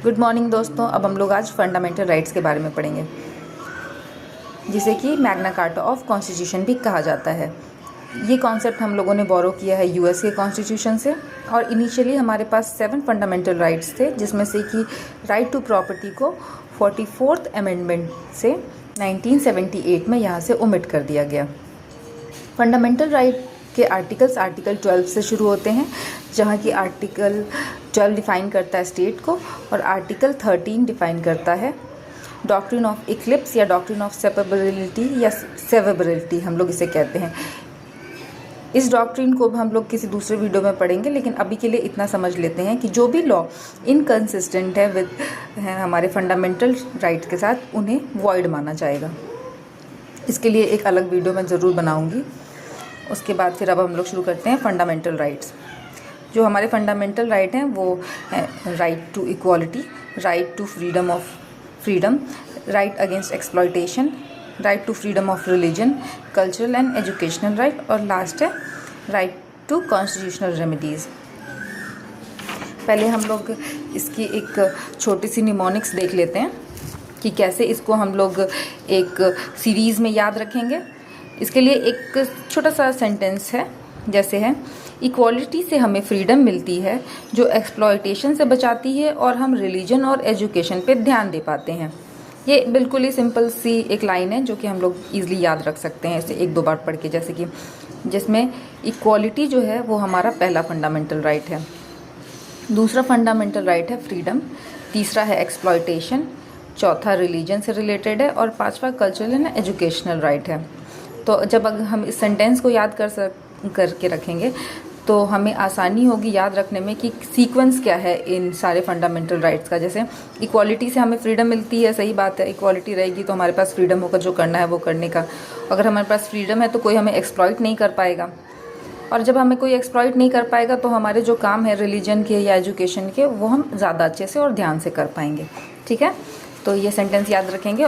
Good morning दोस्तों। अब हम लोग आज फंडामेंटल राइट्स के बारे में पढ़ेंगे, जिसे कि मैग्ना कार्टा ऑफ कॉन्स्टिट्यूशन भी कहा जाता है। ये कॉन्सेप्ट हम लोगों ने बोरो किया है यूएस के कॉन्स्टिट्यूशन से। और इनिशियली हमारे पास 7 फंडामेंटल राइट्स थे, जिसमें से कि राइट टू प्रॉपर्टी को 44th अमेंडमेंट से 1978 में यहाँ से ओमिट कर दिया गया। फंडामेंटल राइट के आर्टिकल्स आर्टिकल 12 से शुरू होते हैं, जहाँ की आर्टिकल 12 डिफ़ाइन करता है स्टेट को और आर्टिकल 13 डिफ़ाइन करता है डॉक्ट्रिन ऑफ इक्लिप्स या डॉक्ट्रिन ऑफ सेपरेबिलिटी या सेवेबिलिटी हम लोग इसे कहते हैं। इस डॉक्ट्रिन को हम लोग किसी दूसरे वीडियो में पढ़ेंगे, लेकिन अभी के लिए इतना समझ लेते हैं कि जो भी लॉ इनकंसिस्टेंट है विद हमारे फंडामेंटल राइट के साथ, उन्हें वॉइड माना जाएगा। इसके लिए एक अलग वीडियो मैं ज़रूर बनाऊँगी। उसके बाद फिर अब हम लोग शुरू करते हैं फंडामेंटल राइट्स। जो हमारे फंडामेंटल राइट हैं वो है right to equality, right to freedom, right against exploitation, right to freedom of religion, cultural and educational right, और लास्ट है राइट टू कॉन्स्टिट्यूशनल रेमेडीज़। पहले हम लोग इसकी एक छोटी सी निमोनिक्स देख लेते हैं कि कैसे इसको हम लोग एक सीरीज़ में याद रखेंगे। इसके लिए एक छोटा सा सेंटेंस है, जैसे है इक्वालिटी से हमें फ्रीडम मिलती है जो एक्सप्लॉयटेशन से बचाती है और हम रिलीजन और एजुकेशन पे ध्यान दे पाते हैं। ये बिल्कुल ही सिंपल सी एक लाइन है जो कि हम लोग ईज़िली याद रख सकते हैं इसे 1-2 बार पढ़ के, जैसे कि जिसमें इक्वालिटी जो है वो हमारा पहला फंडामेंटल राइट है, दूसरा फंडामेंटल राइट है फ्रीडम, तीसरा है एक्सप्लॉयटेशन, चौथा रिलीजन से रिलेटेड है और पाँचवा कल्चरल एंड एजुकेशनल राइट है। तो जब अगर हम इस सेंटेंस को याद करके रखेंगे तो हमें आसानी होगी याद रखने में कि सीक्वेंस क्या है इन सारे फंडामेंटल राइट्स का। जैसे इक्वालिटी से हमें फ्रीडम मिलती है, सही बात है, इक्वालिटी रहेगी तो हमारे पास फ्रीडम होगा जो करना है वो करने का। अगर हमारे पास फ्रीडम है तो कोई हमें एक्सप्लॉइट नहीं कर पाएगा, और जब हमें कोई एक्सप्लॉइट नहीं कर पाएगा तो हमारे जो काम है रिलीजन के या एजुकेशन के, वो हम ज़्यादा अच्छे से और ध्यान से कर पाएंगे। ठीक है, तो ये सेंटेंस याद रखेंगे।